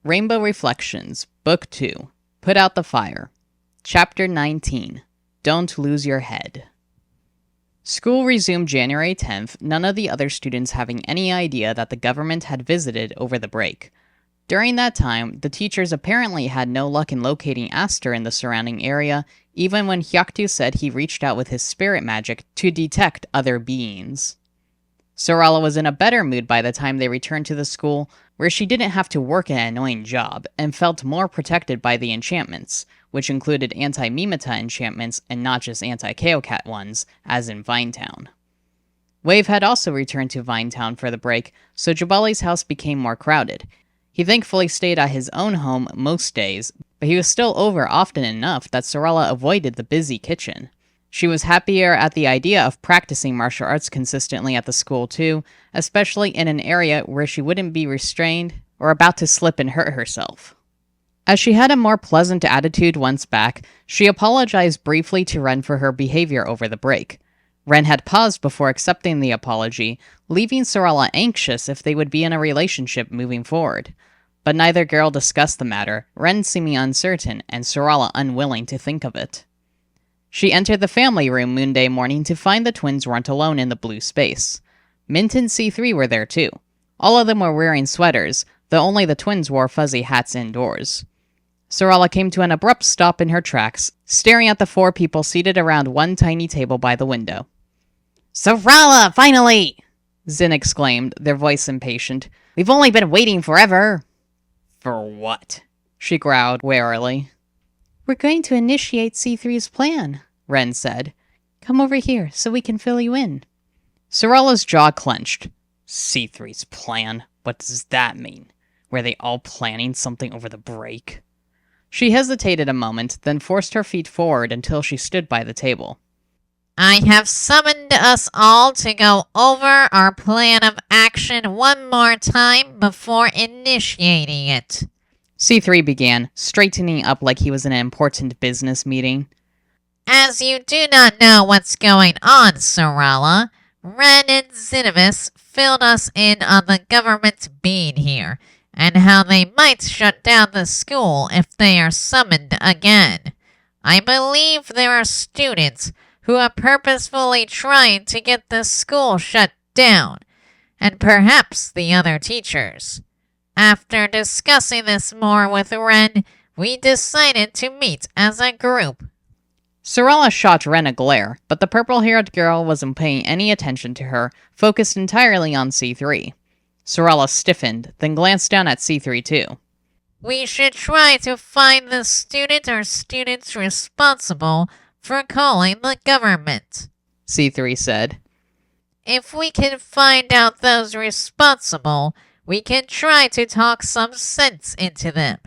Rainbow Reflections, Book 2, Put Out the Fire, Chapter 19, Don't Lose Your Head. School resumed January 10th, none of the other students having any idea that the government had visited over the break. During that time, the teachers apparently had no luck in locating Aster in the surrounding area, even when Hyaktu said he reached out with his spirit magic to detect other beings. Sarala was in a better mood by the time they returned to the school, where she didn't have to work an annoying job, and felt more protected by the enchantments, which included anti-Mimeta enchantments and not just anti-Kaokat ones, as in Vinetown. Wave had also returned to Vinetown for the break, so Jabali's house became more crowded. He thankfully stayed at his own home most days, but he was still over often enough that Sarala avoided the busy kitchen. She was happier at the idea of practicing martial arts consistently at the school too, especially in an area where she wouldn't be restrained or about to slip and hurt herself. As she had a more pleasant attitude once back, she apologized briefly to Ren for her behavior over the break. Ren had paused before accepting the apology, leaving Sarala anxious if they would be in a relationship moving forward. But neither girl discussed the matter, Ren seeming uncertain and Sarala unwilling to think of it. She entered the family room Moonday morning to find the twins weren't alone in the blue space. Mint and C3 were there too. All of them were wearing sweaters, though only the twins wore fuzzy hats indoors. Sarala came to an abrupt stop in her tracks, staring at the four people seated around one tiny table by the window. "Sarala, finally!" Zin exclaimed, their voice impatient. "We've only been waiting forever." "For what?" she growled warily. "We're going to initiate C3's plan," Ren said. "Come over here so we can fill you in." Sarala's jaw clenched. C3's plan? What does that mean? Were they all planning something over the break? She hesitated a moment, then forced her feet forward until she stood by the table. "I have summoned us all to go over our plan of action one more time before initiating it," C3 began, straightening up like he was in an important business meeting. "As you do not know what's going on, Sarala, Ren and Zinimus filled us in on the government being here, and how they might shut down the school if they are summoned again. I believe there are students who are purposefully trying to get the school shut down, and perhaps the other teachers. After discussing this more with Ren, we decided to meet as a group." Sarala shot Ren a glare, but the purple-haired girl wasn't paying any attention to her, focused entirely on C3. Sarala stiffened, then glanced down at C3 too. "We should try to find the student or students responsible for calling the government," C3 said. "If we can find out those responsible, we can try to talk some sense into them.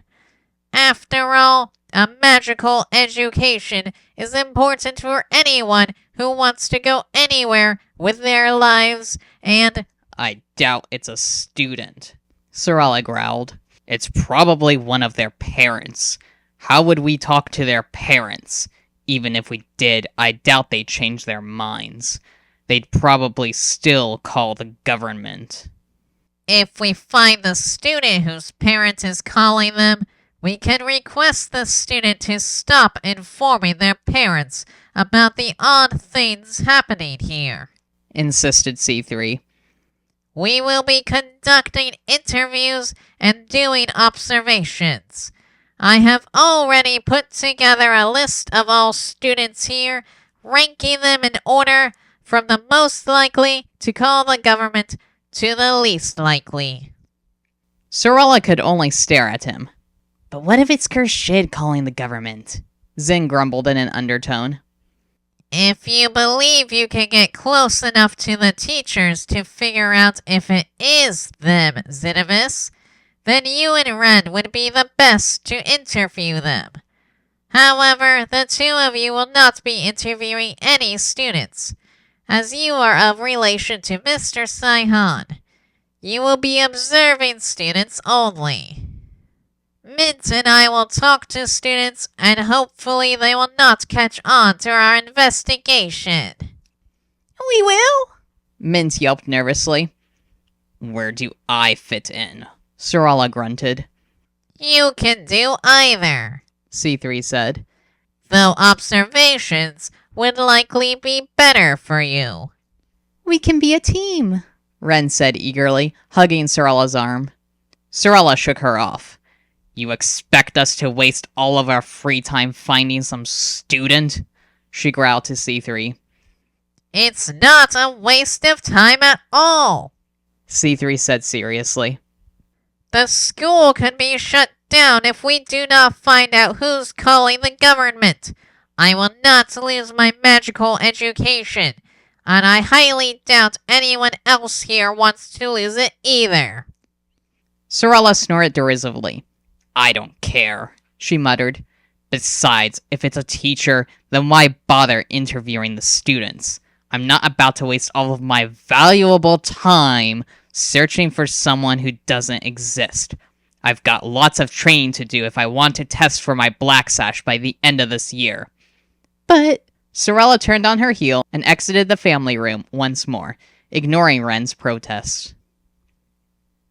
After all, a magical education is important for anyone who wants to go anywhere with their lives, and—" "I doubt it's a student," Sarala growled. "It's probably one of their parents. How would we talk to their parents? Even if we did, I doubt they'd change their minds. They'd probably still call the government." "If we find the student whose parent is calling them, we can request the student to stop informing their parents about the odd things happening here," insisted C3. "We will be conducting interviews and doing observations. I have already put together a list of all students here, ranking them in order from the most likely to call the government to the least likely." Sarala could only stare at him. "But what if it's Kershid calling the government?" Zin grumbled in an undertone. "If you believe you can get close enough to the teachers to figure out if it is them, Zinimus, then you and Ren would be the best to interview them. However, the two of you will not be interviewing any students, as you are of relation to Mr. Saihan. You will be observing students only. Mint and I will talk to students, and hopefully they will not catch on to our investigation." "We will?" Mint yelped nervously. "Where do I fit in?" Sarala grunted. You can do either, C3 said. though observations would likely be better for you. We can be a team, Ren said eagerly, hugging Sorella's arm. Sorella shook her off. You expect us to waste all of our free time finding some student? She growled to C3. It's not a waste of time at all. C3 said seriously. The school could be shut down if we do not find out who's calling the government. I will not lose my magical education, and I highly doubt anyone else here wants to lose it either. Sorella snorted derisively. I don't care, she muttered. Besides, if it's a teacher, then why bother interviewing the students? I'm not about to waste all of my valuable time searching for someone who doesn't exist. I've got lots of training to do if I want to test for my Black Sash by the end of this year. But Sorella turned on her heel and exited the family room once more, ignoring Ren's protests.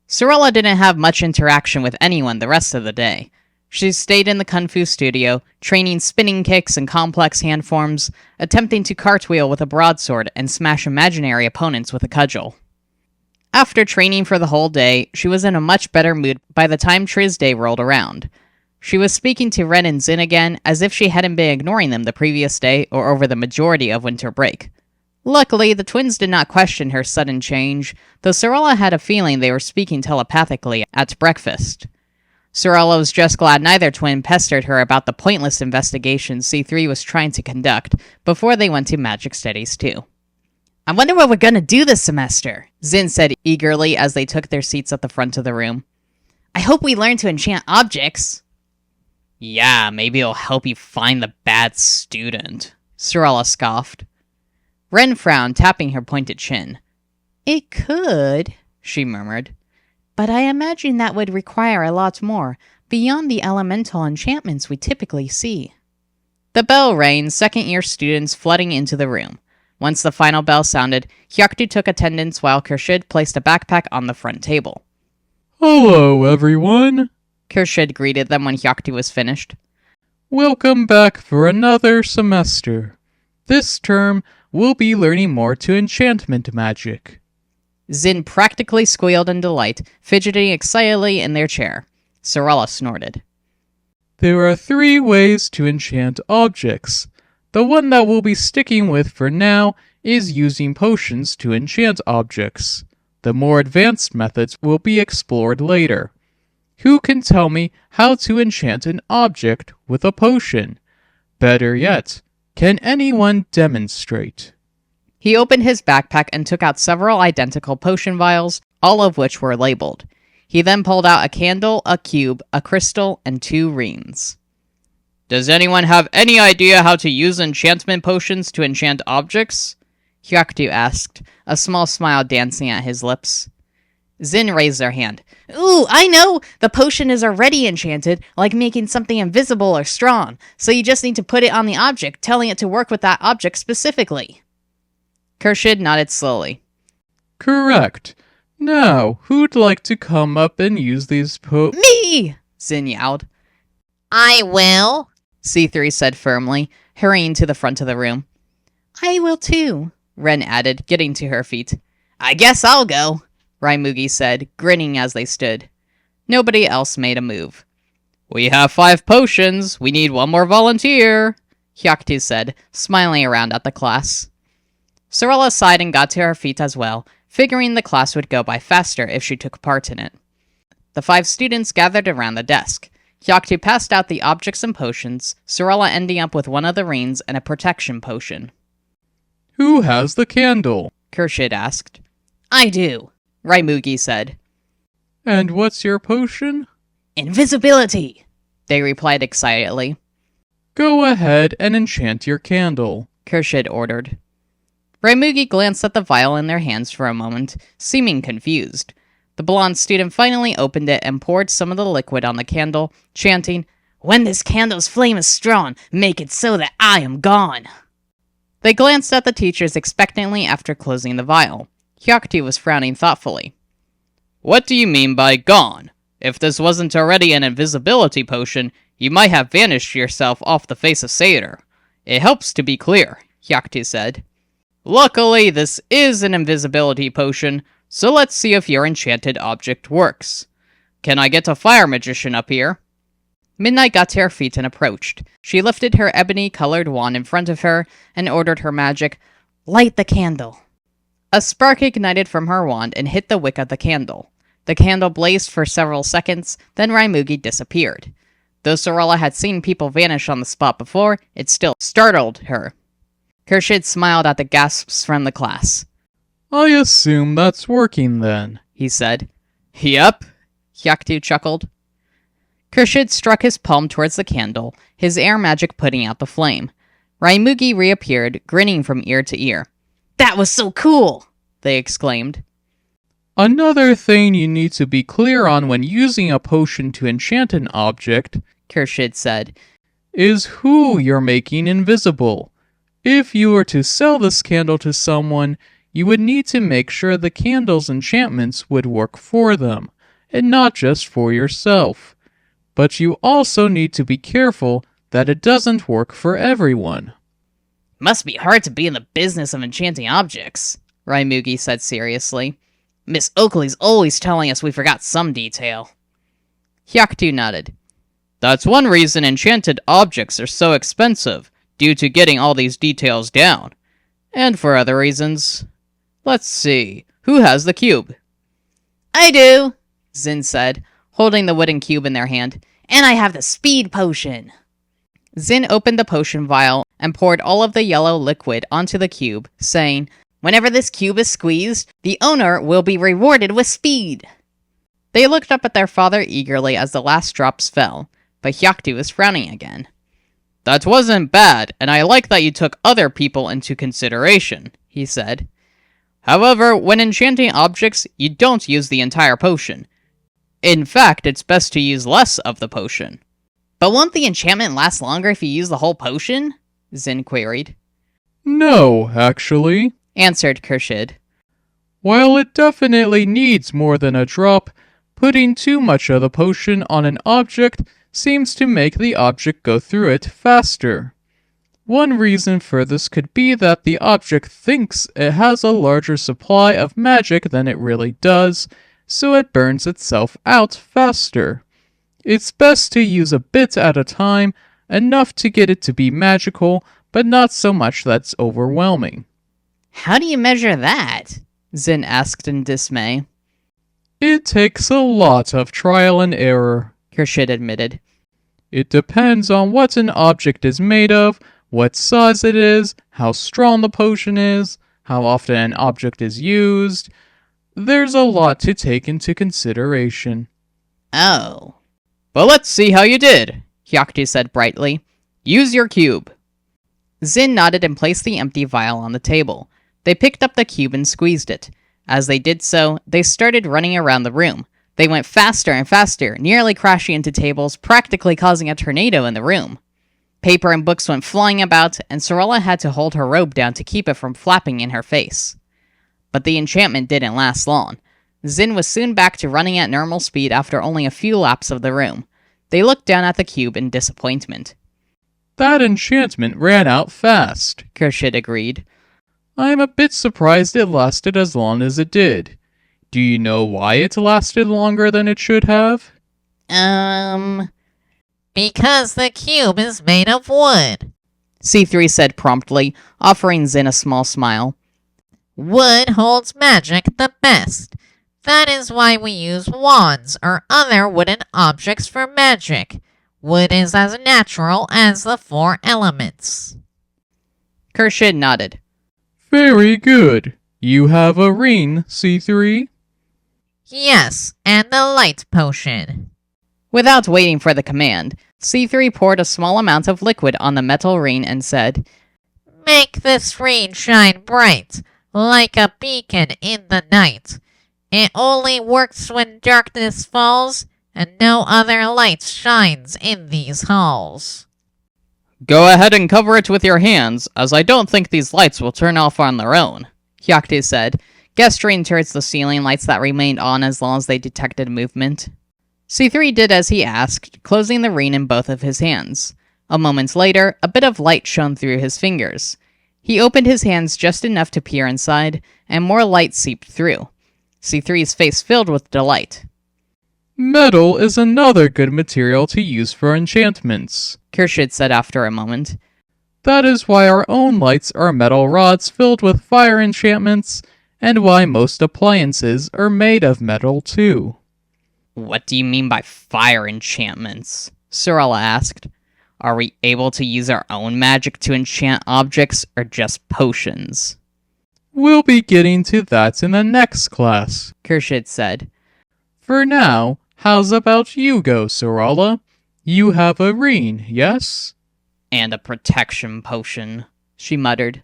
Sorella didn't have much interaction with anyone the rest of the day. She stayed in the Kung Fu studio, training spinning kicks and complex hand forms, attempting to cartwheel with a broadsword and smash imaginary opponents with a cudgel. After training for the whole day, she was in a much better mood by the time Triz Day rolled around. She was speaking to Ren and Zin again, as if she hadn't been ignoring them the previous day or over the majority of winter break. Luckily, the twins did not question her sudden change, though Sorella had a feeling they were speaking telepathically at breakfast. Sorella was just glad neither twin pestered her about the pointless investigation C3 was trying to conduct before they went to Magic Studies 2. I wonder what we're gonna do this semester, Zin said eagerly as they took their seats at the front of the room. I hope we learn to enchant objects. Yeah, maybe it'll help you find the bad student, Sorella scoffed. Ren frowned, tapping her pointed chin. It could, she murmured. But I imagine that would require a lot more, beyond the elemental enchantments we typically see. The bell rang, second-year students flooding into the room. Once the final bell sounded, Hyaktu took attendance while Khurshid placed a backpack on the front table. Hello, everyone. Khurshid greeted them when Hyaktu was finished. Welcome back for another semester. This term, we'll be learning more to enchantment magic. Zin practically squealed in delight, fidgeting excitedly in their chair. Sorella snorted. There are 3 ways to enchant objects. The one that we'll be sticking with for now is using potions to enchant objects. The more advanced methods will be explored later. Who can tell me how to enchant an object with a potion? Better yet, can anyone demonstrate? He opened his backpack and took out several identical potion vials, all of which were labeled. He then pulled out a candle, a cube, a crystal, and 2 rings. Does anyone have any idea how to use enchantment potions to enchant objects? Hyaktu asked, a small smile dancing at his lips. Zin raised their hand. Ooh, I know! The potion is already enchanted, like making something invisible or strong, so you just need to put it on the object, telling it to work with that object specifically. Khurshid nodded slowly. Correct. Now, who'd like to come up and use these Me! Zin yelled. I will. C3 said firmly, hurrying to the front of the room. I will too, Ren added, getting to her feet. I guess I'll go, Raimugi said, grinning as they stood. Nobody else made a move. We have 5 potions. We need 1 more volunteer, Hyaktu said, smiling around at the class. Sorella sighed and got to her feet as well, figuring the class would go by faster if she took part in it. The 5 students gathered around the desk. Hyaktu passed out the objects and potions, Sorella ending up with 1 of the rings and a protection potion. Who has the candle? Khurshid asked. I do, Raimugi said. And what's your potion? Invisibility, they replied excitedly. Go ahead and enchant your candle, Khurshid ordered. Raimugi glanced at the vial in their hands for a moment, seeming confused. The blonde student finally opened it and poured some of the liquid on the candle, chanting, When this candle's flame is strong, make it so that I am gone. They glanced at the teachers expectantly after closing the vial. Hyaktu was frowning thoughtfully. What do you mean by gone? If this wasn't already an invisibility potion, you might have vanished yourself off the face of Seder. It helps to be clear, Hyaktu said. Luckily, this is an invisibility potion, so let's see if your enchanted object works. Can I get a fire magician up here? Midnight got to her feet and approached. She lifted her ebony-colored wand in front of her and ordered her magic, "Light the candle." A spark ignited from her wand and hit the wick of the candle. The candle blazed for several seconds, then Raimugi disappeared. Though Sorella had seen people vanish on the spot before, it still startled her. Khurshid smiled at the gasps from the class. I assume that's working then, He said. Yep, Hyaktu chuckled. Khurshid struck his palm towards the candle, his air magic putting out the flame. Raimugi reappeared, grinning from ear to ear. That was so cool! They exclaimed. Another thing you need to be clear on when using a potion to enchant an object, Khurshid said, is who you're making invisible. If you were to sell this candle to someone, you would need to make sure the candle's enchantments would work for them, and not just for yourself. But you also need to be careful that it doesn't work for everyone. Must be hard to be in the business of enchanting objects, Raimugi said seriously. Miss Oakley's always telling us we forgot some detail. Hyaktu nodded. That's one reason enchanted objects are so expensive, due to getting all these details down. And for other reasons. Let's see, who has the cube? I do, Zin said, holding the wooden cube in their hand. And I have the speed potion. Zin opened the potion vial and poured all of the yellow liquid onto the cube, saying, Whenever this cube is squeezed, the owner will be rewarded with speed. They looked up at their father eagerly as the last drops fell, but Hyaktu was frowning again. That wasn't bad, and I like that you took other people into consideration, he said. However, when enchanting objects, you don't use the entire potion. In fact, it's best to use less of the potion. But won't the enchantment last longer if you use the whole potion? Zin queried. No, actually, Answered Khurshid. While it definitely needs more than a drop, putting too much of the potion on an object seems to make the object go through it faster. One reason for this could be that the object thinks it has a larger supply of magic than it really does, so it burns itself out faster. It's best to use a bit at a time, enough to get it to be magical, but not so much that's overwhelming. How do you measure that? Zin asked in dismay. It takes a lot of trial and error, Khurshid admitted. It depends on what an object is made of, what size it is, how strong the potion is, how often an object is used. There's a lot to take into consideration. Oh. But let's see how you did, Hyaktu said brightly. Use your cube. Zin nodded and placed the empty vial on the table. They picked up the cube and squeezed it. As they did so, they started running around the room. They went faster and faster, nearly crashing into tables, practically causing a tornado in the room. Paper and books went flying about, and Sorella had to hold her robe down to keep it from flapping in her face. But the enchantment didn't last long. Zin was soon back to running at normal speed after only a few laps of the room. They looked down at the cube in disappointment. That enchantment ran out fast, Khurshid agreed. I'm a bit surprised it lasted as long as it did. Do you know why it lasted longer than it should have? Because the cube is made of wood. C3 said promptly, offering Zin a small smile. Wood holds magic the best. That is why we use wands or other wooden objects for magic. Wood is as natural as the 4 elements. Khurshid nodded. Very good. You have a ring, C3? Yes, and the light potion. Without waiting for the command, C3 poured a small amount of liquid on the metal ring and said, Make this ring shine bright, like a beacon in the night. It only works when darkness falls, and no other light shines in these halls. Go ahead and cover it with your hands, as I don't think these lights will turn off on their own, Hyaktu said, gesturing towards the ceiling lights that remained on as long as they detected movement. C3 did as he asked, closing the ring in both of his hands. A moment later, a bit of light shone through his fingers. He opened his hands just enough to peer inside, and more light seeped through. C3's face filled with delight. Metal is another good material to use for enchantments. Khurshid said after a moment. That is why our own lights are metal rods filled with fire enchantments, and why most appliances are made of metal too. What do you mean by fire enchantments? Sorella asked. Are we able to use our own magic to enchant objects, or just potions? We'll be getting to that in the next class, Khurshid said. For now, how's about you go, Sorella? You have a ring, yes? And a protection potion, she muttered.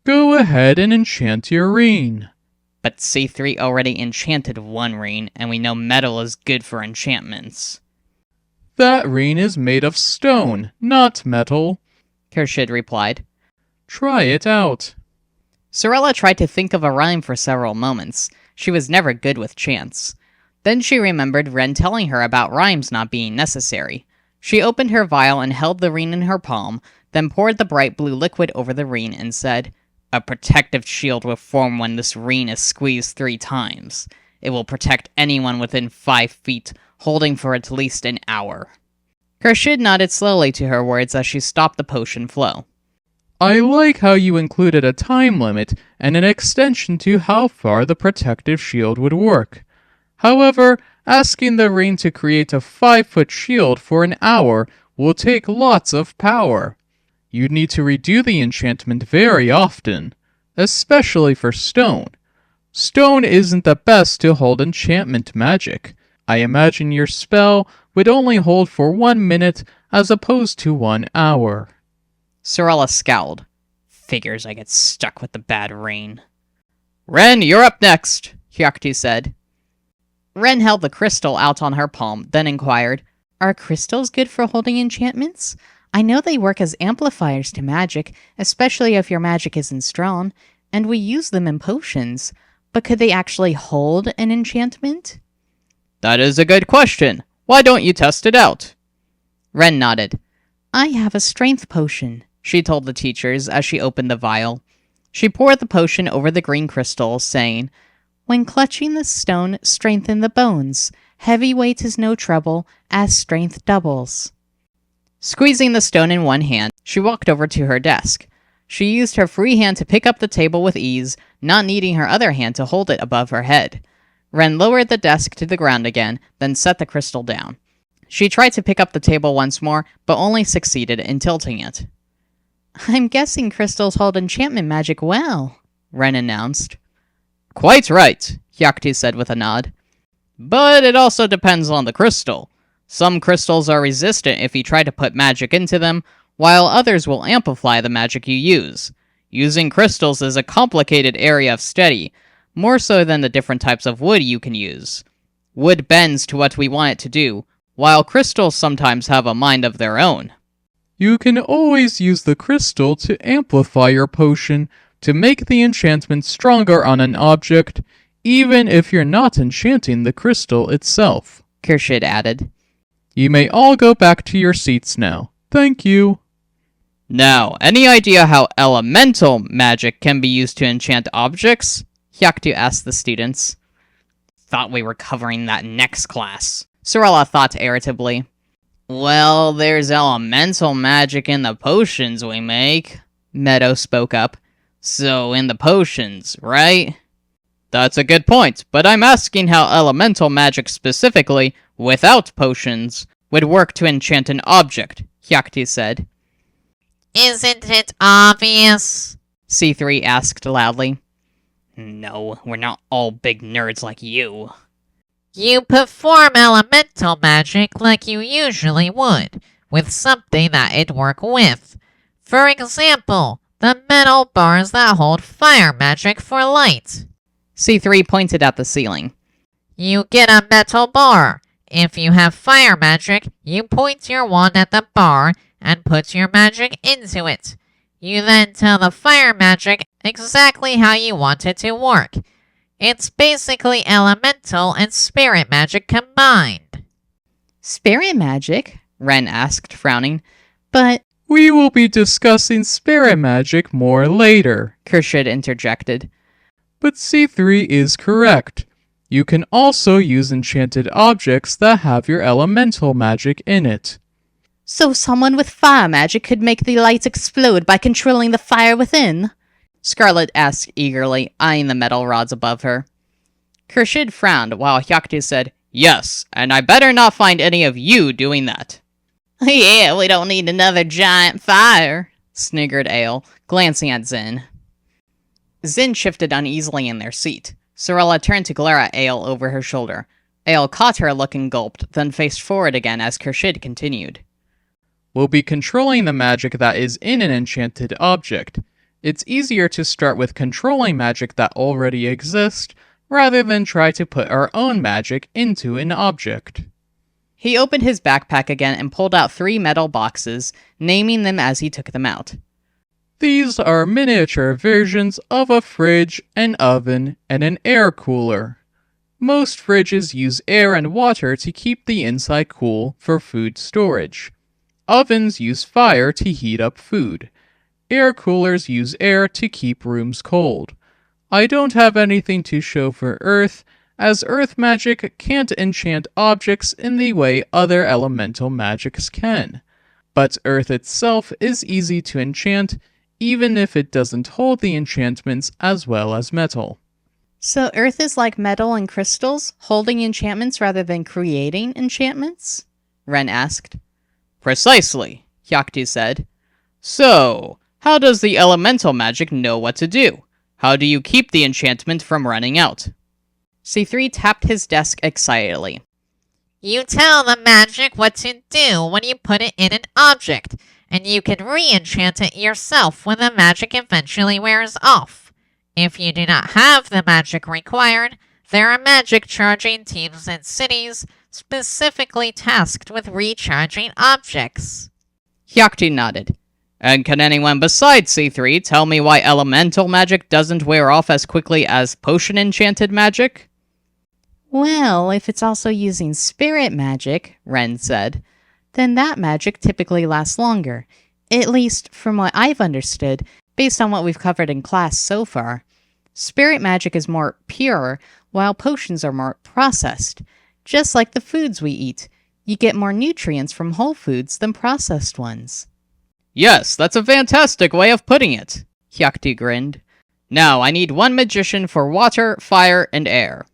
Go ahead and enchant your ring. But C3 already enchanted one ring, and we know metal is good for enchantments. That ring is made of stone, not metal, Khurshid replied. Try it out. Sorella tried to think of a rhyme for several moments. She was never good with chants. Then she remembered Ren telling her about rhymes not being necessary. She opened her vial and held the ring in her palm, then poured the bright blue liquid over the ring and said, A protective shield will form when this ring is squeezed 3 times. It will protect anyone within 5 feet, holding for at least an hour. Khurshid nodded slowly to her words as she stopped the potion flow. I like how you included a time limit and an extension to how far the protective shield would work. However, asking the ring to create a 5-foot shield for an hour will take lots of power. You'd need to redo the enchantment very often, especially for stone. Stone isn't the best to hold enchantment magic. I imagine your spell would only hold for 1 minute as opposed to 1 hour. Sorella scowled. Figures I get stuck with the bad ring. Ren, you're up next, Hyaktu said. Ren held the crystal out on her palm, then inquired, Are crystals good for holding enchantments? I know they work as amplifiers to magic, especially if your magic isn't strong, and we use them in potions. But could they actually hold an enchantment? That is a good question. Why don't you test it out? Ren nodded. I have a strength potion, she told the teachers as she opened the vial. She poured the potion over the green crystal, saying, When clutching the stone, strengthen the bones. Heavy weight is no trouble, as strength doubles. Squeezing the stone in one hand, she walked over to her desk. She used her free hand to pick up the table with ease, not needing her other hand to hold it above her head. Ren lowered the desk to the ground again, then set the crystal down. She tried to pick up the table once more, but only succeeded in tilting it. I'm guessing crystals hold enchantment magic well, Ren announced. Quite right, Hyaktu said with a nod. But it also depends on the crystal. Some crystals are resistant if you try to put magic into them, while others will amplify the magic you use. Using crystals is a complicated area of study, more so than the different types of wood you can use. Wood bends to what we want it to do, while crystals sometimes have a mind of their own. You can always use the crystal to amplify your potion to make the enchantment stronger on an object, even if you're not enchanting the crystal itself, Khurshid added. You may all go back to your seats now. Thank you. Now, any idea how elemental magic can be used to enchant objects? Hyaktu asked the students. Thought we were covering that next class. Sorella thought irritably. Well, there's elemental magic in the potions we make, Meadow spoke up. So in the potions, right? That's a good point, but I'm asking how elemental magic specifically, without potions, would work to enchant an object, Hyaktu said. Isn't it obvious? C3 asked loudly. No, we're not all big nerds like you. You perform elemental magic like you usually would, with something that it'd work with. For example, the metal bars that hold fire magic for light. C3 pointed at the ceiling. You get a metal bar. If you have fire magic, you point your wand at the bar and put your magic into it. You then tell the fire magic exactly how you want it to work. It's basically elemental and spirit magic combined. Spirit magic? Ren asked, frowning. But We will be discussing spirit magic more later, Kershid interjected. but C3 is correct. You can also use enchanted objects that have your elemental magic in it. So someone with fire magic could make the lights explode by controlling the fire within? Scarlet asked eagerly, eyeing the metal rods above her. Kershid frowned while Hyaktu said, "Yes, and I better not find any of you doing that." Yeah, we don't need another giant fire, sniggered Ale, glancing at Zin. Zin shifted uneasily in their seat. Sorella turned to glare at Ale over her shoulder. Ale caught her look and gulped, then faced forward again as Kershid continued. We'll be controlling the magic that is in an enchanted object. It's easier to start with controlling magic that already exists, rather than try to put our own magic into an object. He opened his backpack again and pulled out 3 metal boxes, naming them as he took them out. These are miniature versions of a fridge, an oven, and an air cooler. Most fridges use air and water to keep the inside cool for food storage. Ovens use fire to heat up food. Air coolers use air to keep rooms cold. I don't have anything to show for Earth, as Earth magic can't enchant objects in the way other elemental magics can. But Earth itself is easy to enchant, even if it doesn't hold the enchantments as well as metal. So Earth is like metal and crystals, holding enchantments rather than creating enchantments? Ren asked. Precisely, Hyaktu said. So, how does the elemental magic know what to do? How do you keep the enchantment from running out? C3 tapped his desk excitedly. You tell the magic what to do when you put it in an object, and you can re-enchant it yourself when the magic eventually wears off. If you do not have the magic required, there are magic charging teams in cities specifically tasked with recharging objects. Hyaktu nodded. And can anyone besides C3 tell me why elemental magic doesn't wear off as quickly as potion-enchanted magic? Well, if it's also using spirit magic, Ren said, then that magic typically lasts longer. At least from what I've understood, based on what we've covered in class so far. Spirit magic is more pure, while potions are more processed. Just like the foods we eat, you get more nutrients from whole foods than processed ones. Yes, that's a fantastic way of putting it, Hyaktu grinned. Now I need 1 magician for water, fire, and air.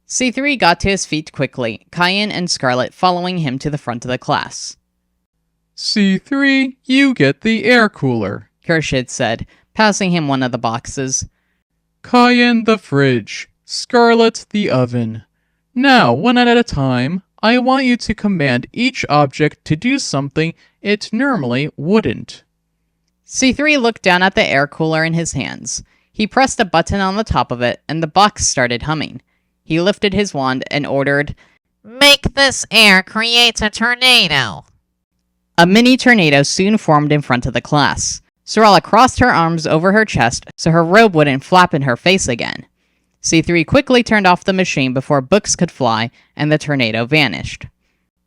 C3 got to his feet quickly, Cayenne and Scarlet following him to the front of the class. C3, you get the air cooler. Kershid said, passing him one of the boxes. Cayenne the fridge. Scarlet the oven. Now, one at a time, I want you to command each object to do something it normally wouldn't. C3 looked down at the air cooler in his hands. He pressed a button on the top of it, and the box started humming. He lifted his wand and ordered, Make this air create a tornado. A mini tornado soon formed in front of the class. Sorella crossed her arms over her chest so her robe wouldn't flap in her face again. C3 quickly turned off the machine before books could fly, and the tornado vanished.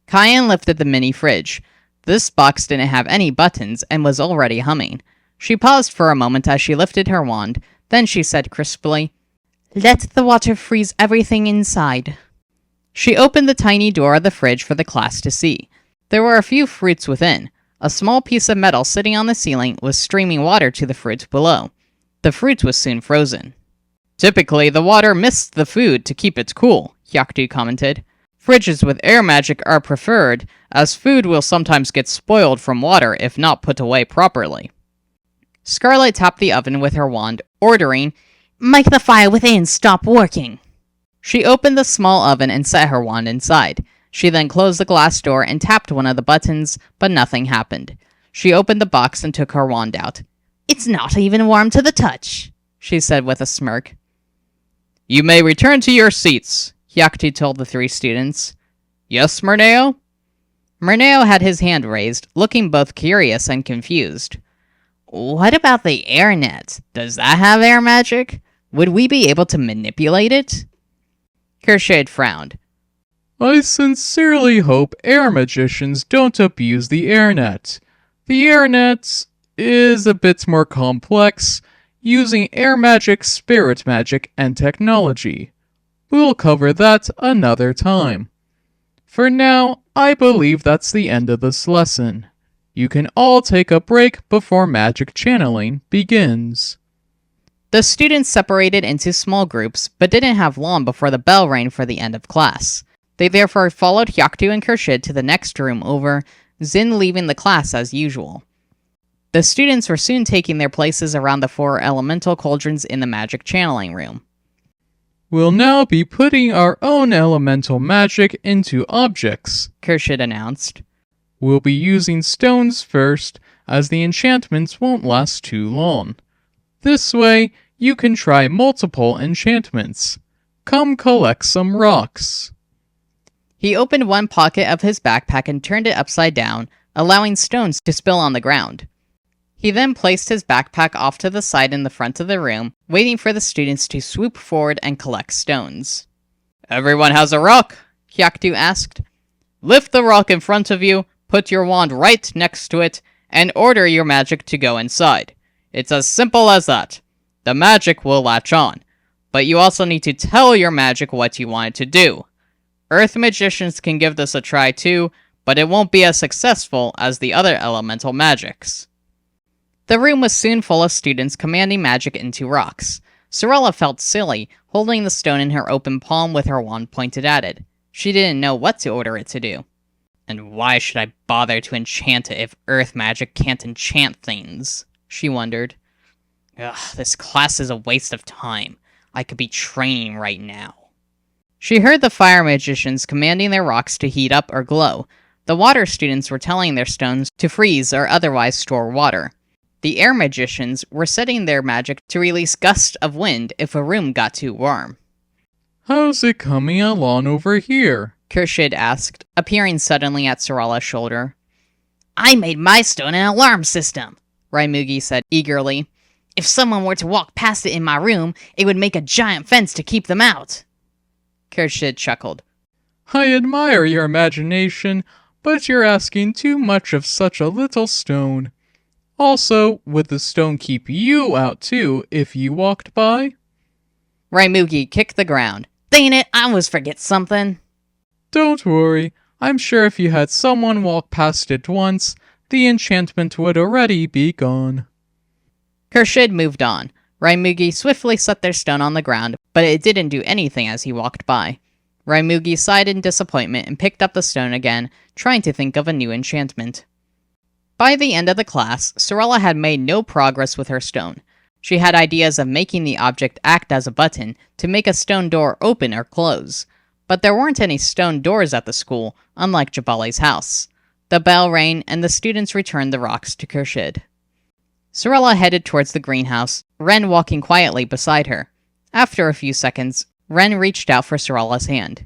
Cayenne lifted the mini fridge. This box didn't have any buttons and was already humming. She paused for a moment as she lifted her wand, then she said crisply, Let the water freeze everything inside. She opened the tiny door of the fridge for the class to see. There were a few fruits within. A small piece of metal sitting on the ceiling was streaming water to the fruit below. The fruit was soon frozen. Typically, the water missed the food to keep it cool, Hyaktu commented. Fridges with air magic are preferred, as food will sometimes get spoiled from water if not put away properly. Scarlet tapped the oven with her wand, ordering, Make the fire within stop working. She opened the small oven and set her wand inside. She then closed the glass door and tapped one of the buttons, but nothing happened. She opened the box and took her wand out. It's not even warm to the touch, she said with a smirk. You may return to your seats, Hyaktu told the 3 students. Yes, Murneo? Murneo had his hand raised, looking both curious and confused. What about the air net? Does that have air magic? Would we be able to manipulate it? Kershid frowned. I sincerely hope air magicians don't abuse the airnet. The airnet is a bit more complex, using air magic, spirit magic, and technology. We'll cover that another time. For now, I believe that's the end of this lesson. You can all take a break before magic channeling begins. The students separated into small groups, but didn't have long before the bell rang for the end of class. They therefore followed Hyaktu and Kershid to the next room over, Zin leaving the class as usual. The students were soon taking their places around the 4 elemental cauldrons in the magic channeling room. We'll now be putting our own elemental magic into objects, Kershid announced. We'll be using stones first, as the enchantments won't last too long. This way, you can try multiple enchantments. Come collect some rocks. He opened one pocket of his backpack and turned it upside down, allowing stones to spill on the ground. He then placed his backpack off to the side in the front of the room, waiting for the students to swoop forward and collect stones. Everyone has a rock? Hyaktu asked. Lift the rock in front of you, put your wand right next to it, and order your magic to go inside. It's as simple as that. The magic will latch on, but you also need to tell your magic what you want it to do. Earth magicians can give this a try too, but it won't be as successful as the other elemental magics. The room was soon full of students commanding magic into rocks. Sorella felt silly, holding the stone in her open palm with her wand pointed at it. She didn't know what to order it to do. And why should I bother to enchant it if earth magic can't enchant things? She wondered. Ugh, this class is a waste of time. I could be training right now. She heard the fire magicians commanding their rocks to heat up or glow. The water students were telling their stones to freeze or otherwise store water. The air magicians were setting their magic to release gusts of wind if a room got too warm. How's it coming along over here? Kershid asked, appearing suddenly at Sorella's shoulder. I made my stone an alarm system, Raimugi said eagerly. If someone were to walk past it in my room, it would make a giant fence to keep them out. Kershid chuckled. I admire your imagination, but you're asking too much of such a little stone. Also, would the stone keep you out too if you walked by? Raimugi kicked the ground. Dang it, I always forget something. Don't worry, I'm sure if you had someone walk past it once, the enchantment would already be gone. Kershid moved on. Raimugi swiftly set their stone on the ground, but it didn't do anything as he walked by. Raimugi sighed in disappointment and picked up the stone again, trying to think of a new enchantment. By the end of the class, Sorella had made no progress with her stone. She had ideas of making the object act as a button to make a stone door open or close, but there weren't any stone doors at the school, unlike Jabali's house. The bell rang, and the students returned the rocks to Kershid. Sorella headed towards the greenhouse, Ren walking quietly beside her. After a few seconds, Ren reached out for Sorella's hand.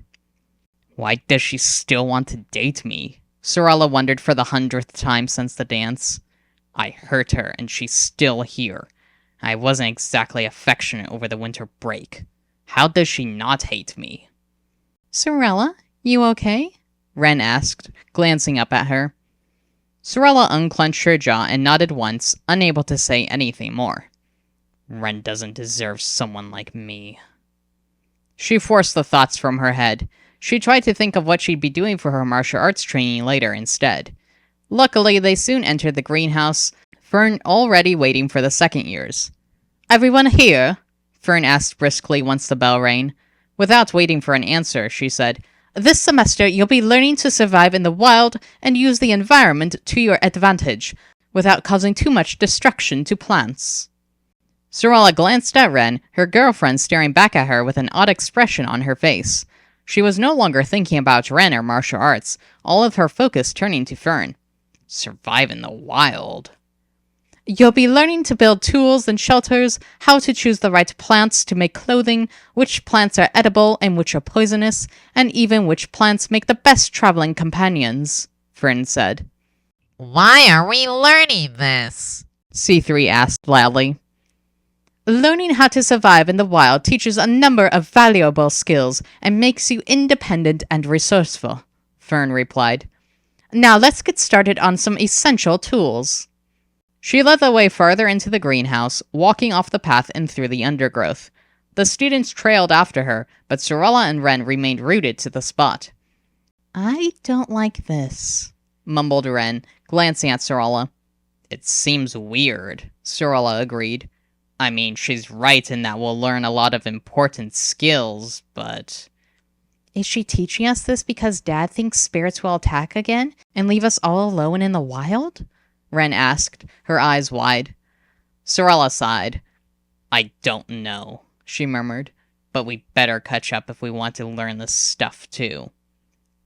Why does she still want to date me? Sorella wondered for the 100th time since the dance. I hurt her, and she's still here. I wasn't exactly affectionate over the winter break. How does she not hate me? Sorella, you okay? Ren asked, glancing up at her. Sorella unclenched her jaw and nodded once, unable to say anything more. Ren doesn't deserve someone like me. She forced the thoughts from her head. She tried to think of what she'd be doing for her martial arts training later instead. Luckily, they soon entered the greenhouse, Fern already waiting for the second years. Everyone here? Fern asked briskly once the bell rang. Without waiting for an answer, she said, This semester you'll be learning to survive in the wild and use the environment to your advantage, without causing too much destruction to plants. Sorella glanced at Ren, her girlfriend staring back at her with an odd expression on her face. She was no longer thinking about Ren or martial arts, all of her focus turning to Fern. Survive in the wild. You'll be learning to build tools and shelters, how to choose the right plants to make clothing, which plants are edible and which are poisonous, and even which plants make the best traveling companions, Fern said. Why are we learning this? C3 asked loudly. Learning how to survive in the wild teaches a number of valuable skills and makes you independent and resourceful, Fern replied. Now let's get started on some essential tools. She led the way farther into the greenhouse, walking off the path and through the undergrowth. The students trailed after her, but Sorella and Wren remained rooted to the spot. I don't like this, mumbled Wren, glancing at Sorella. It seems weird, Sorella agreed. I mean, she's right in that we'll learn a lot of important skills, but... Is she teaching us this because Dad thinks spirits will attack again and leave us all alone in the wild? Wren asked, her eyes wide. Sorella sighed. I don't know, she murmured, but we better catch up if we want to learn this stuff too.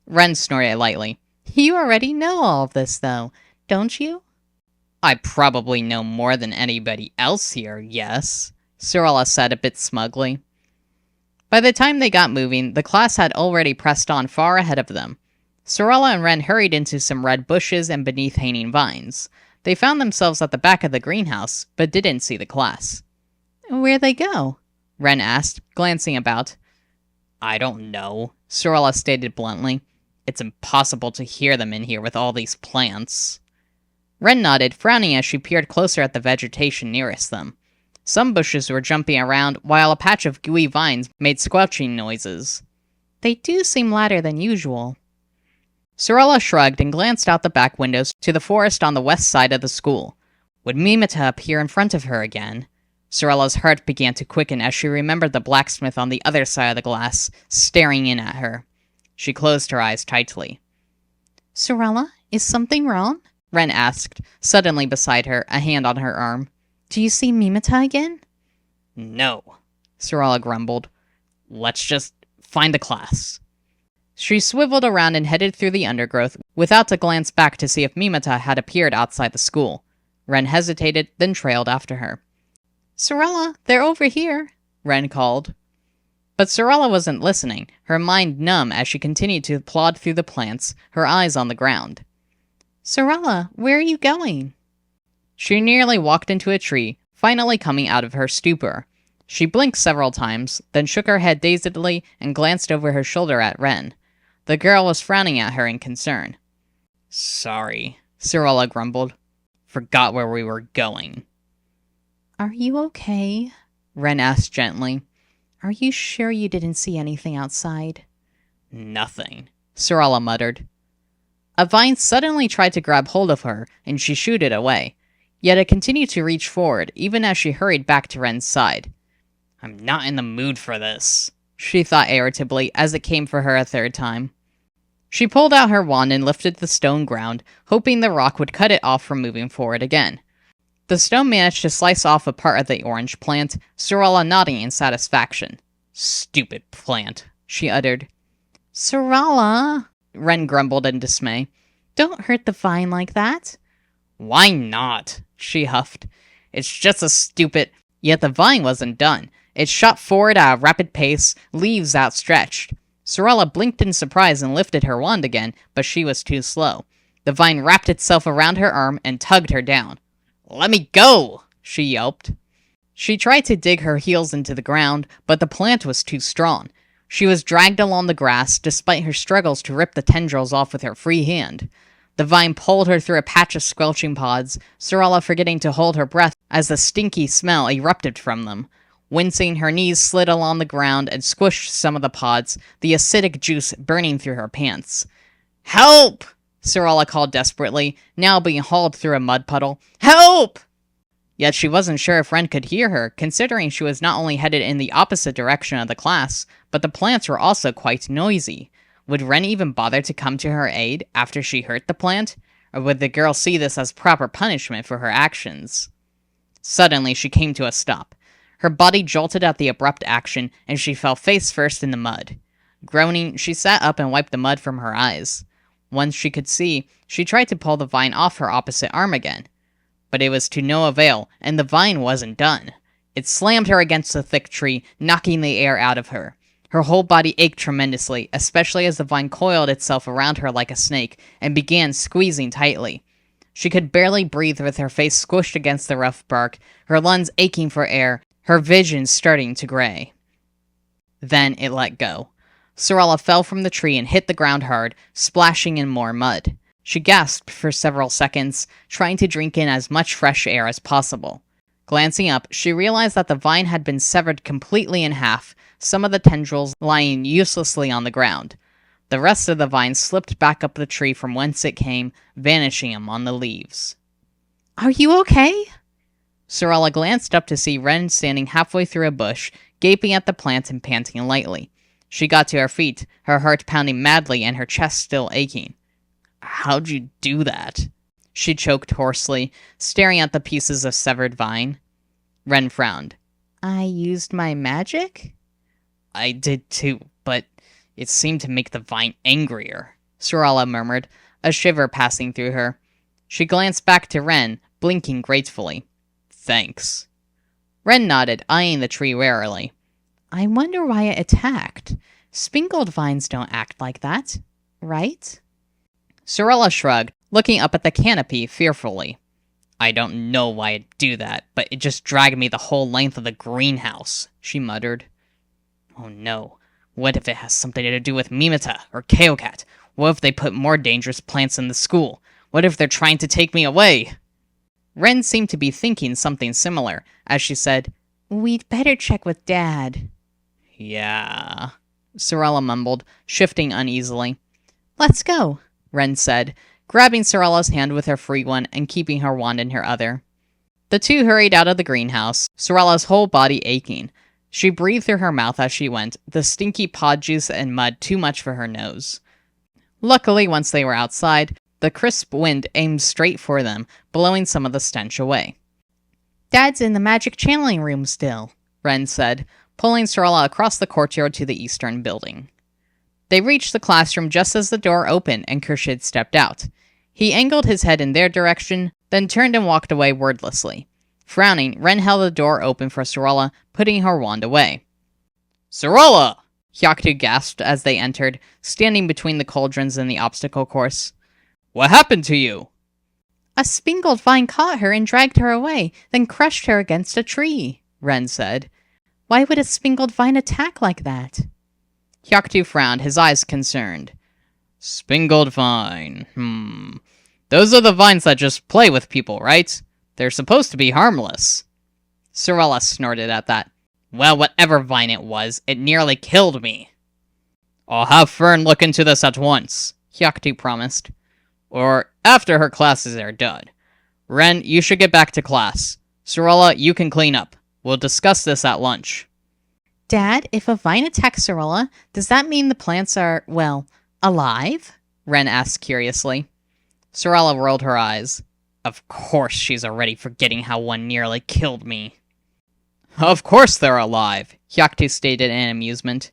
Wren snorted lightly. You already know all of this, though, don't you? I probably know more than anybody else here, yes, Sorella said a bit smugly. By the time they got moving, the class had already pressed on far ahead of them. Sorella and Wren hurried into some red bushes and beneath hanging vines. They found themselves at the back of the greenhouse, but didn't see the class. Where'd they go? Wren asked, glancing about. I don't know, Sorella stated bluntly. It's impossible to hear them in here with all these plants. Wren nodded, frowning as she peered closer at the vegetation nearest them. Some bushes were jumping around, while a patch of gooey vines made squelching noises. They do seem louder than usual. Sorella shrugged and glanced out the back windows to the forest on the west side of the school. Would Mimita appear in front of her again? Sorella's heart began to quicken as she remembered the blacksmith on the other side of the glass, staring in at her. She closed her eyes tightly. Sorella, is something wrong? Wren asked, suddenly beside her, a hand on her arm. Do you see Mimita again? No, Sorella grumbled. Let's just find the class. She swiveled around and headed through the undergrowth, without a glance back to see if Mimita had appeared outside the school. Wren hesitated, then trailed after her. Sorella, they're over here, Wren called. But Sorella wasn't listening, her mind numb as she continued to plod through the plants, her eyes on the ground. Sorella, where are you going? She nearly walked into a tree, finally coming out of her stupor. She blinked several times, then shook her head dazedly and glanced over her shoulder at Wren. The girl was frowning at her in concern. Sorry, Sorella grumbled. Forgot where we were going. Are you okay? Wren asked gently. Are you sure you didn't see anything outside? Nothing, Sorella muttered. A vine suddenly tried to grab hold of her, and she shooed it away. Yet it continued to reach forward, even as she hurried back to Wren's side. I'm not in the mood for this, she thought irritably as it came for her a third time. She pulled out her wand and lifted the stone ground, hoping the rock would cut it off from moving forward again. The stone managed to slice off a part of the orange plant, Sorella nodding in satisfaction. Stupid plant, she uttered. Sorella, Wren grumbled in dismay. Don't hurt the vine like that. Why not? She huffed. It's just a stupid... Yet the vine wasn't done. It shot forward at a rapid pace, leaves outstretched. Sorella blinked in surprise and lifted her wand again, but she was too slow. The vine wrapped itself around her arm and tugged her down. Let me go, she yelped. She tried to dig her heels into the ground, but the plant was too strong. She was dragged along the grass, despite her struggles to rip the tendrils off with her free hand. The vine pulled her through a patch of squelching pods, Sorella forgetting to hold her breath as the stinky smell erupted from them. Wincing, her knees slid along the ground and squished some of the pods, the acidic juice burning through her pants. Help! Sorella called desperately, now being hauled through a mud puddle. Help! Yet she wasn't sure if Wren could hear her, considering she was not only headed in the opposite direction of the class, but the plants were also quite noisy. Would Wren even bother to come to her aid after she hurt the plant? Or would the girl see this as proper punishment for her actions? Suddenly, she came to a stop. Her body jolted at the abrupt action, and she fell face first in the mud. Groaning, she sat up and wiped the mud from her eyes. Once she could see, she tried to pull the vine off her opposite arm again. But it was to no avail, and the vine wasn't done. It slammed her against the thick tree, knocking the air out of her. Her whole body ached tremendously, especially as the vine coiled itself around her like a snake and began squeezing tightly. She could barely breathe with her face squished against the rough bark, her lungs aching for air, her vision starting to gray. Then it let go. Sorella fell from the tree and hit the ground hard, splashing in more mud. She gasped for several seconds, trying to drink in as much fresh air as possible. Glancing up, she realized that the vine had been severed completely in half, some of the tendrils lying uselessly on the ground. The rest of the vine slipped back up the tree from whence it came, vanishing among the leaves. "Are you okay?" Sorella glanced up to see Ren standing halfway through a bush, gaping at the plant and panting lightly. She got to her feet, her heart pounding madly and her chest still aching. "How'd you do that?" she choked hoarsely, staring at the pieces of severed vine. Ren frowned. "I used my magic?" "I did too, but it seemed to make the vine angrier," Sorella murmured, a shiver passing through her. She glanced back to Ren, blinking gratefully. "Thanks." Ren nodded, eyeing the tree warily. "I wonder why it attacked. Spingled vines don't act like that, right?" Sorella shrugged, looking up at the canopy fearfully. "I don't know why it'd do that, but it just dragged me the whole length of the greenhouse," she muttered. "Oh no. What if it has something to do with Mimita or Kaokat? What if they put more dangerous plants in the school? What if they're trying to take me away?" Ren seemed to be thinking something similar, as she said, "We'd better check with Dad." "Yeah," Sorella mumbled, shifting uneasily. "Let's go," Ren said, grabbing Sorella's hand with her free one and keeping her wand in her other. The two hurried out of the greenhouse, Sorella's whole body aching. She breathed through her mouth as she went, the stinky pod juice and mud too much for her nose. Luckily, once they were outside, the crisp wind aimed straight for them, blowing some of the stench away. "Dad's in the magic channeling room still," Ren said, pulling Sorella across the courtyard to the eastern building. They reached the classroom just as the door opened and Khurshid stepped out. He angled his head in their direction, then turned and walked away wordlessly. Frowning, Ren held the door open for Sorella, putting her wand away. "Sorella!" Hyaktu gasped as they entered, standing between the cauldrons and the obstacle course. "What happened to you?" "A spingled vine caught her and dragged her away, then crushed her against a tree," Ren said. "Why would a spingled vine attack like that?" Hyaktu frowned, his eyes concerned. "Spingled vine, Those are the vines that just play with people, right? They're supposed to be harmless." Sorella snorted at that. "Well, whatever vine it was, it nearly killed me." "I'll have Fern look into this at once," Hyaktu promised. "Or after her classes are done. Ren, you should get back to class. Sorella, you can clean up. We'll discuss this at lunch." "Dad, if a vine attacks Sorella, does that mean the plants are, well, alive?" Ren asked curiously. Sorella rolled her eyes. "Of course she's already forgetting how one nearly killed me." "Of course they're alive," Hyaktu stated in amusement.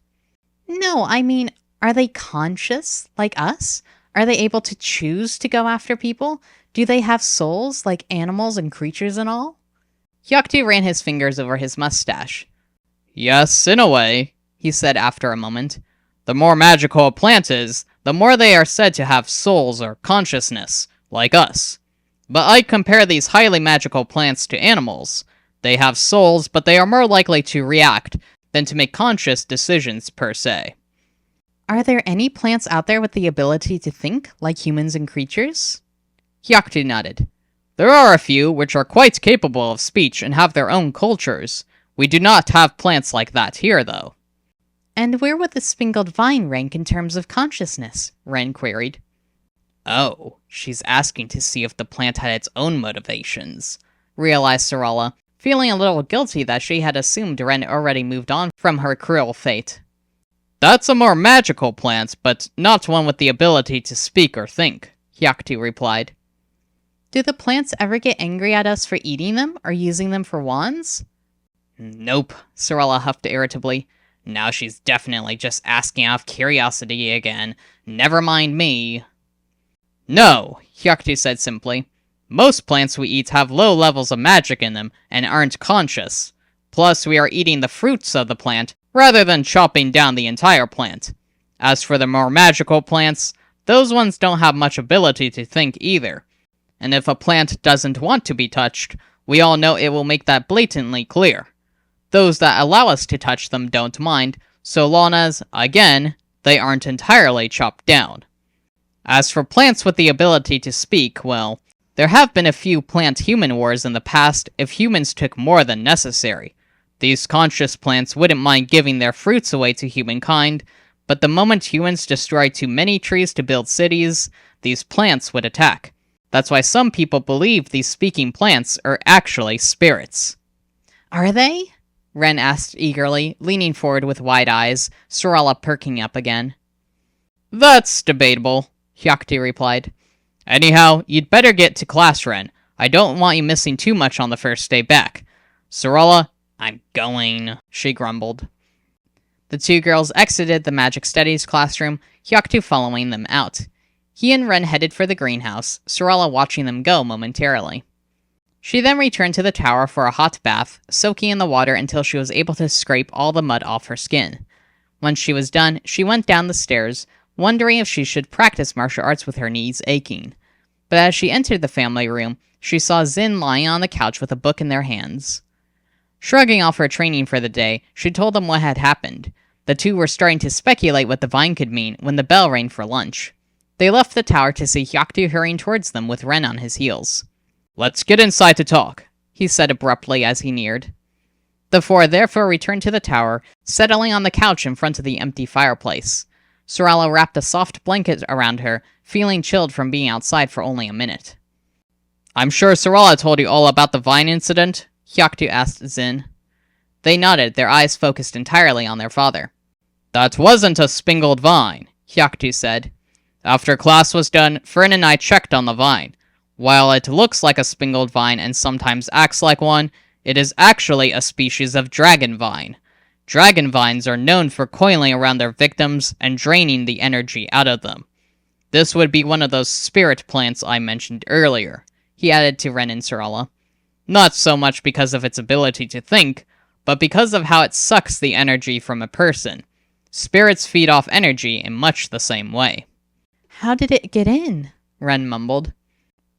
"No, I mean, are they conscious, like us? Are they able to choose to go after people? Do they have souls, like animals and creatures and all?" Hyaktu ran his fingers over his mustache. "Yes, in a way," he said after a moment. "The more magical a plant is, the more they are said to have souls or consciousness, like us. But I compare these highly magical plants to animals. They have souls, but they are more likely to react than to make conscious decisions per se." "Are there any plants out there with the ability to think, like humans and creatures?" Hyaktu nodded. "There are a few which are quite capable of speech and have their own cultures. We do not have plants like that here, though." "And where would the spingled vine rank in terms of consciousness?" Ren queried. "Oh, she's asking to see if the plant had its own motivations," realized Sorella, feeling a little guilty that she had assumed Ren already moved on from her cruel fate. "That's a more magical plant, but not one with the ability to speak or think," Hyaktu replied. "Do the plants ever get angry at us for eating them or using them for wands?" "Nope," Sorella huffed irritably. "Now she's definitely just asking out of curiosity again. Never mind me." "No," Hyaktu said simply. "Most plants we eat have low levels of magic in them and aren't conscious. Plus, we are eating the fruits of the plant rather than chopping down the entire plant. As for the more magical plants, those ones don't have much ability to think either. And if a plant doesn't want to be touched, we all know it will make that blatantly clear. Those that allow us to touch them don't mind, so long as, again, they aren't entirely chopped down. As for plants with the ability to speak, well, there have been a few plant-human wars in the past if humans took more than necessary. These conscious plants wouldn't mind giving their fruits away to humankind, but the moment humans destroy too many trees to build cities, these plants would attack. That's why some people believe these speaking plants are actually spirits. Are they? Ren asked eagerly, leaning forward with wide eyes, Sorala perking up again. That's debatable, Hyakti replied. Anyhow, you'd better get to class, Ren. I don't want you missing too much on the first day back. Sorala, I'm going, she grumbled. The two girls exited the Magic Studies classroom, Hyaktu following them out. He and Ren headed for the greenhouse, Sorala watching them go momentarily. She then returned to the tower for a hot bath, soaking in the water until she was able to scrape all the mud off her skin. Once she was done, she went down the stairs, wondering if she should practice martial arts with her knees aching. But as she entered the family room, she saw Zin lying on the couch with a book in their hands. Shrugging off her training for the day, she told them what had happened. The two were starting to speculate what the vine could mean when the bell rang for lunch. They left the tower to see Hyaktu hurrying towards them with Ren on his heels. Let's get inside to talk, he said abruptly as he neared. The four therefore returned to the tower, settling on the couch in front of the empty fireplace. Sorala wrapped a soft blanket around her, feeling chilled from being outside for only a minute. I'm sure Sorala told you all about the vine incident? Hyaktu asked Zin. They nodded, their eyes focused entirely on their father. That wasn't a spingled vine, Hyaktu said. After class was done, Fern and I checked on the vine. While it looks like a spingled vine and sometimes acts like one, it is actually a species of dragon vine. Dragon vines are known for coiling around their victims and draining the energy out of them. This would be one of those spirit plants I mentioned earlier, he added to Ren and Sorala. Not so much because of its ability to think, but because of how it sucks the energy from a person. Spirits feed off energy in much the same way. How did it get in? Ren mumbled.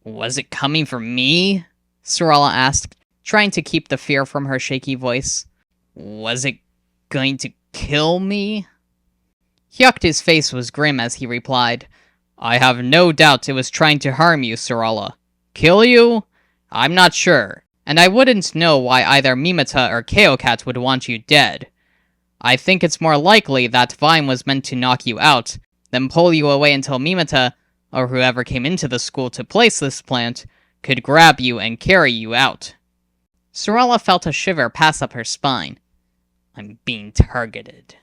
Was it coming from me? Sorala asked, trying to keep the fear from her shaky voice. Was it going to kill me? Hyaktu's face was grim as he replied, I have no doubt it was trying to harm you, Sorala. Kill you? I'm not sure, and I wouldn't know why either Mimeta or Kaokat would want you dead. I think it's more likely that vine was meant to knock you out, then pull you away until Mimeta, or whoever came into the school to place this plant, could grab you and carry you out. Sorala felt a shiver pass up her spine. I'm being targeted.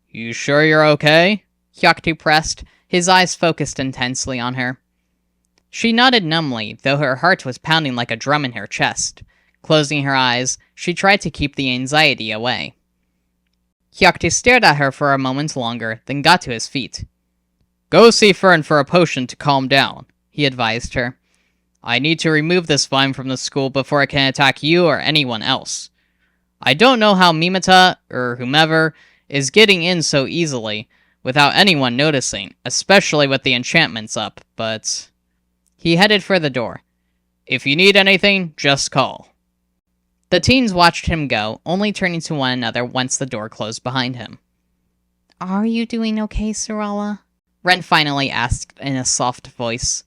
You sure you're okay? Hyaktu pressed, his eyes focused intensely on her. She nodded numbly, though her heart was pounding like a drum in her chest. Closing her eyes, she tried to keep the anxiety away. Hyaktu stared at her for a moment longer, then got to his feet. Go see Fern for a potion to calm down, he advised her. I need to remove this vine from the school before it can attack you or anyone else. I don't know how Mimeta, or whomever, is getting in so easily, without anyone noticing, especially with the enchantments up, but... He headed for the door. If you need anything, just call. The teens watched him go, only turning to one another once the door closed behind him. Are you doing okay, Sorala? Ren finally asked in a soft voice.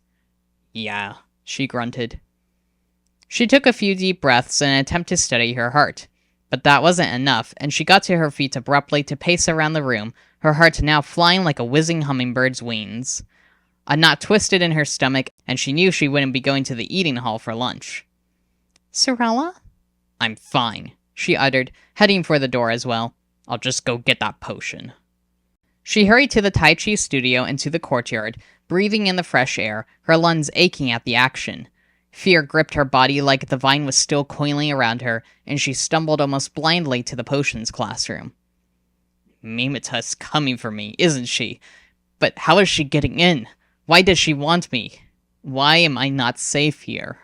Yeah, she grunted. She took a few deep breaths in an attempt to steady her heart. But that wasn't enough, and she got to her feet abruptly to pace around the room, her heart now flying like a whizzing hummingbird's wings. A knot twisted in her stomach, and she knew she wouldn't be going to the eating hall for lunch. Sorala? I'm fine, she uttered, heading for the door as well. I'll just go get that potion. She hurried to the Tai Chi studio and to the courtyard, breathing in the fresh air, her lungs aching at the action. Fear gripped her body like the vine was still coiling around her, and she stumbled almost blindly to the potions classroom. Mimeta's coming for me, isn't she? But how is she getting in? Why does she want me? Why am I not safe here?